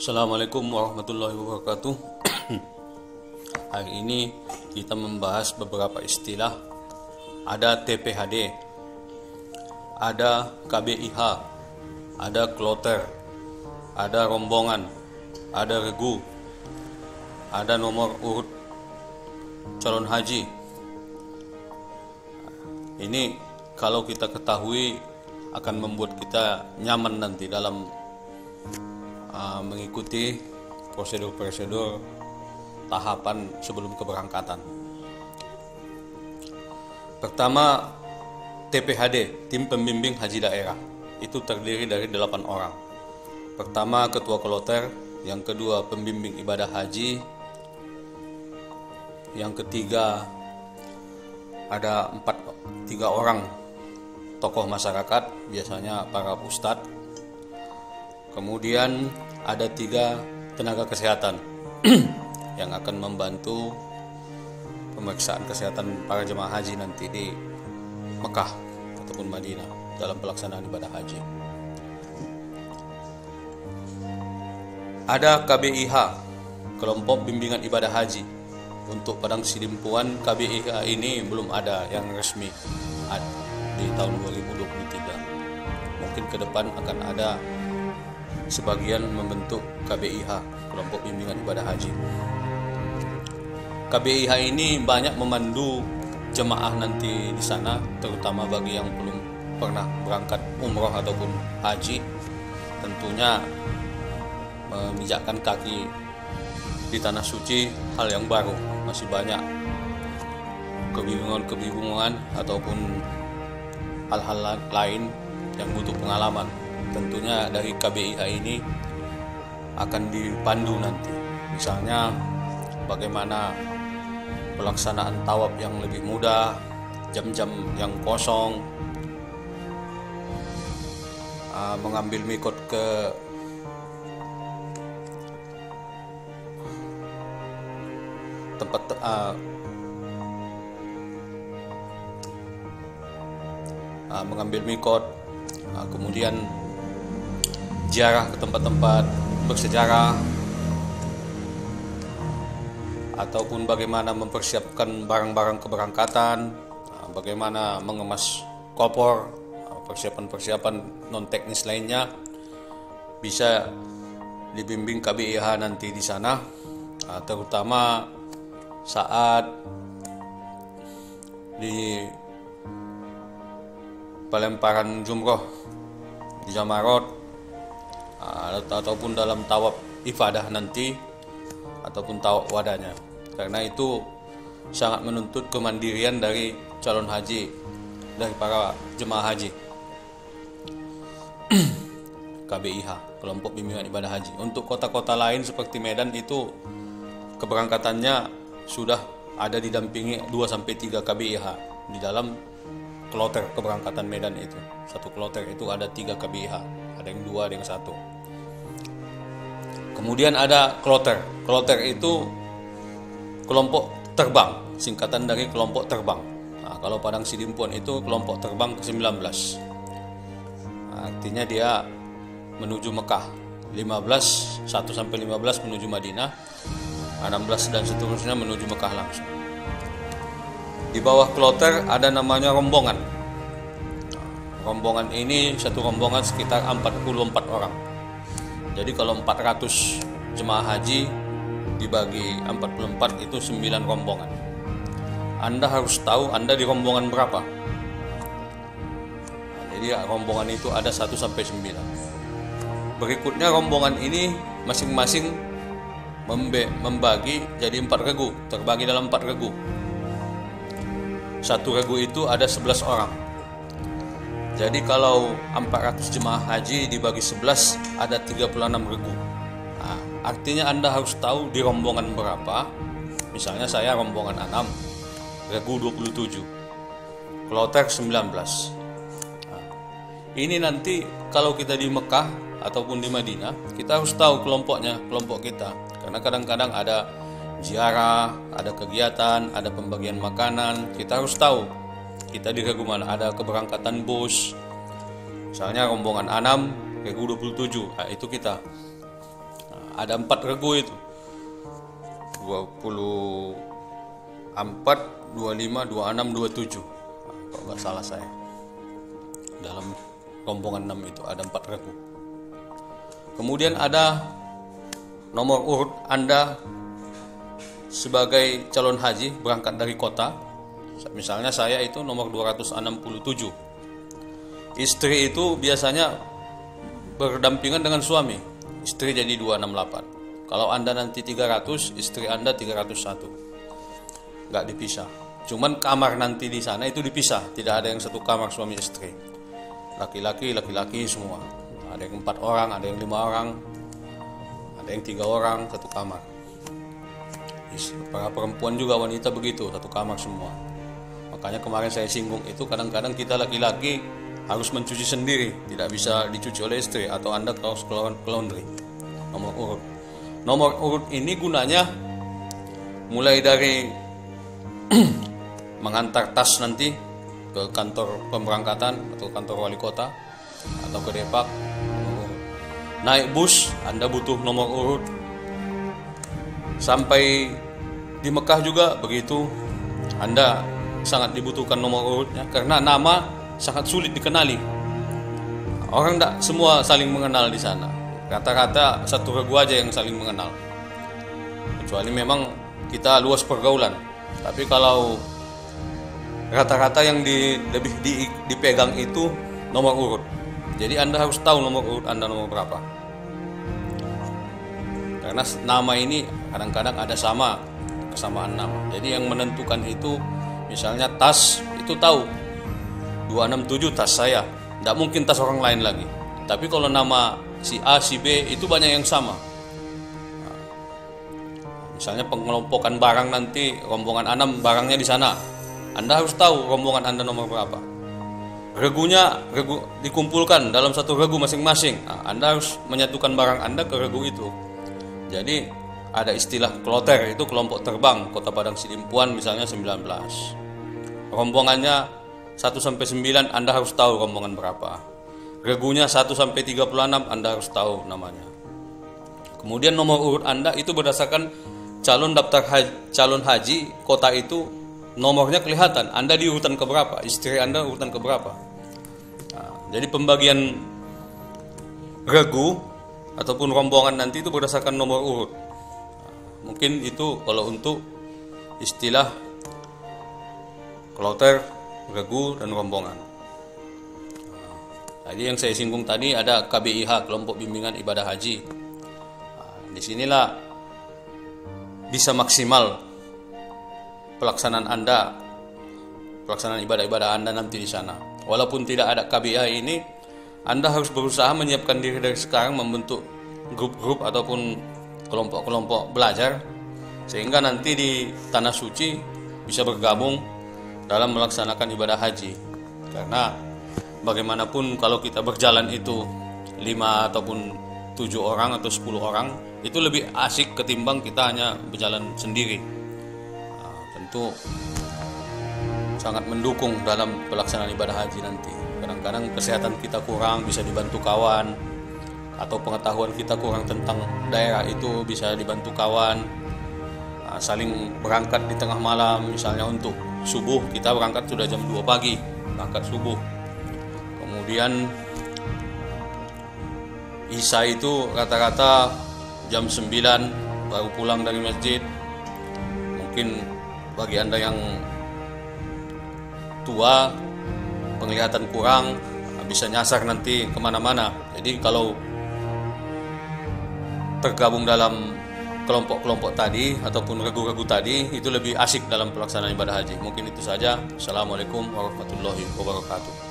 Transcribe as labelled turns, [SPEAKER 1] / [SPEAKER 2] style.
[SPEAKER 1] Assalamualaikum warahmatullahi wabarakatuh. Hari ini kita membahas beberapa istilah. Ada TPHD, ada KBIH, ada kloter, ada rombongan, ada regu, ada nomor urut calon haji. Ini kalau kita ketahui akan membuat kita nyaman nanti dalam mengikuti prosedur-prosedur tahapan sebelum keberangkatan. Pertama, TPHD, Tim Pembimbing Haji Daerah. Itu terdiri dari 8 orang. Pertama, Ketua Kloter, yang kedua Pembimbing Ibadah Haji, yang ketiga ada 3 orang tokoh masyarakat, biasanya para ustadz. Kemudian ada 3 tenaga kesehatan yang akan membantu pemeriksaan kesehatan para jemaah haji nanti di Mekah ataupun Madinah dalam pelaksanaan ibadah haji. Ada KBIH, Kelompok Bimbingan Ibadah Haji. Untuk Padang Sidimpuan, KBIH ini belum ada yang resmi di tahun 2023. Mungkin ke depan akan ada sebagian membentuk KBIH, Kelompok Bimbingan Ibadah Haji. KBIH ini banyak memandu jemaah nanti di sana, terutama bagi yang belum pernah berangkat umroh ataupun haji. Tentunya memijakkan kaki di tanah suci hal yang baru, masih banyak kebingungan ataupun hal-hal lain yang butuh pengalaman. Tentunya dari KBIH ini akan dipandu nanti, misalnya bagaimana pelaksanaan tawaf yang lebih mudah, jam-jam yang kosong, mengambil mikot ke tempat mengambil mikot, kemudian ziarah ke tempat-tempat bersejarah, ataupun bagaimana mempersiapkan barang-barang keberangkatan, bagaimana mengemas koper, persiapan-persiapan non teknis lainnya bisa dibimbing KBIH nanti di sana, terutama saat di pelemparan jumroh di Jamarot, ataupun dalam tawaf ifadah nanti, ataupun tawaf wadahnya. Karena itu sangat menuntut kemandirian dari calon haji, dari para jemaah haji. KBIH, Kelompok Bimbingan Ibadah Haji. Untuk kota-kota lain seperti Medan itu keberangkatannya sudah ada didampingi 2-3 KBIH di dalam kloter keberangkatan Medan itu. Satu kloter itu ada 3 KBIH, ada yang 2, ada yang 1. Kemudian ada kloter. Kloter itu kelompok terbang, singkatan dari kelompok terbang. Kalau Padang Sidimpuan itu kelompok terbang ke-19. Artinya dia menuju Mekah. 1-15 menuju Madinah, 16 dan seterusnya menuju Mekah langsung. Di bawah kloter ada namanya rombongan. Rombongan ini satu rombongan sekitar 44 orang. Jadi kalau 400 jemaah haji dibagi 44 itu 9 rombongan. Anda harus tahu Anda di rombongan berapa. Jadi rombongan itu ada 1-9. Berikutnya rombongan ini masing-masing membagi jadi 4 regu, terbagi dalam 4 regu. Satu regu itu ada 11 orang. Jadi kalau 400 jemaah haji dibagi 11 ada 36 regu. Artinya Anda harus tahu di rombongan berapa. Misalnya saya rombongan 6, regu 27, kloter 19. Ini nanti kalau kita di Mekah ataupun di Madinah, kita harus tahu kelompoknya, kelompok kita. Karena kadang-kadang ada ziarah, ada kegiatan, ada pembagian makanan. Kita harus tahu kita di regu mana, ada keberangkatan bus. Misalnya rombongan 6, regu 27, itu kita. Nah, ada 4 regu itu. 24, 25, 26, 27. Kalau nggak salah saya. Dalam rombongan 6 itu ada 4 regu. Kemudian ada nomor urut Anda sebagai calon haji berangkat dari kota. Misalnya saya itu nomor 267. Istri itu biasanya berdampingan dengan suami. Istri jadi 268. Kalau Anda nanti 300, istri Anda 301. Nggak dipisah. Cuman kamar nanti di sana itu dipisah. Tidak ada yang satu kamar suami istri. Laki-laki semua. Ada yang 4 orang, ada yang 5 orang, ada yang 3 orang, satu kamar. Para perempuan juga, wanita begitu, satu kamar semua. Makanya kemarin saya singgung itu, kadang-kadang kita laki-laki harus mencuci sendiri, tidak bisa dicuci oleh istri, atau Anda harus ke laundry. Nomor urut ini gunanya mulai dari mengantar tas nanti ke kantor pemberangkatan atau kantor wali kota atau ke Depak. Naik bus Anda butuh nomor urut. Sampai di Mekah juga begitu, Anda sangat dibutuhkan nomor urutnya karena nama sangat sulit dikenali. Orang tidak semua saling mengenal di sana. Rata-rata satu regu aja yang saling mengenal. Kecuali memang kita luas pergaulan. Tapi kalau rata-rata yang lebih dipegang itu nomor urut. Jadi Anda harus tahu nomor urut Anda nomor berapa. Karena nama ini kadang-kadang ada kesamaan nama. Jadi yang menentukan itu misalnya tas itu tahu 267 tas saya. Tidak mungkin tas orang lain lagi. Tapi kalau nama si A, si B itu banyak yang sama. Misalnya pengelompokan barang nanti rombongan 6 barangnya di sana. Anda harus tahu rombongan Anda nomor berapa. Regu dikumpulkan dalam satu regu masing-masing. Anda harus menyatukan barang Anda ke regu itu. Jadi ada istilah kloter, itu kelompok terbang Kota Padang Sidimpuan misalnya 19. Rombongannya 1 sampai 9 Anda harus tahu rombongan berapa. Regunya 1 sampai 36 Anda harus tahu namanya. Kemudian nomor urut Anda itu berdasarkan calon haji kota itu, nomornya kelihatan. Anda di urutan keberapa, istri Anda urutan keberapa. Nah, jadi pembagian regu ataupun rombongan nanti itu berdasarkan nomor urut. Nah, mungkin itu kalau untuk istilah kloter, regu, dan rombongan. Nah, jadi yang saya singgung tadi ada KBIH, Kelompok Bimbingan Ibadah Haji. Nah, disinilah bisa maksimal pelaksanaan ibadah-ibadah Anda nanti di sana. Walaupun tidak ada KBIH ini, Anda harus berusaha menyiapkan diri dari sekarang, membentuk grup-grup ataupun kelompok-kelompok belajar, sehingga nanti di Tanah Suci bisa bergabung dalam melaksanakan ibadah haji. Karena bagaimanapun kalau kita berjalan itu 5 ataupun 7 orang atau 10 orang, itu lebih asik ketimbang kita hanya berjalan sendiri. Nah, tentu sangat mendukung dalam pelaksanaan ibadah haji nanti. Kadang-kadang kesehatan kita kurang, bisa dibantu kawan, atau pengetahuan kita kurang tentang daerah itu bisa dibantu kawan. Nah, saling berangkat di tengah malam, misalnya untuk subuh kita berangkat sudah jam 2 pagi, berangkat subuh. Kemudian Isya itu rata-rata jam 9 baru pulang dari masjid. Mungkin bagi Anda yang tua, penglihatan kurang, bisa nyasar nanti kemana-mana. Jadi kalau tergabung dalam kelompok-kelompok tadi ataupun regu-regu tadi, itu lebih asik dalam pelaksanaan ibadah haji. Mungkin itu saja. Assalamualaikum warahmatullahi wabarakatuh.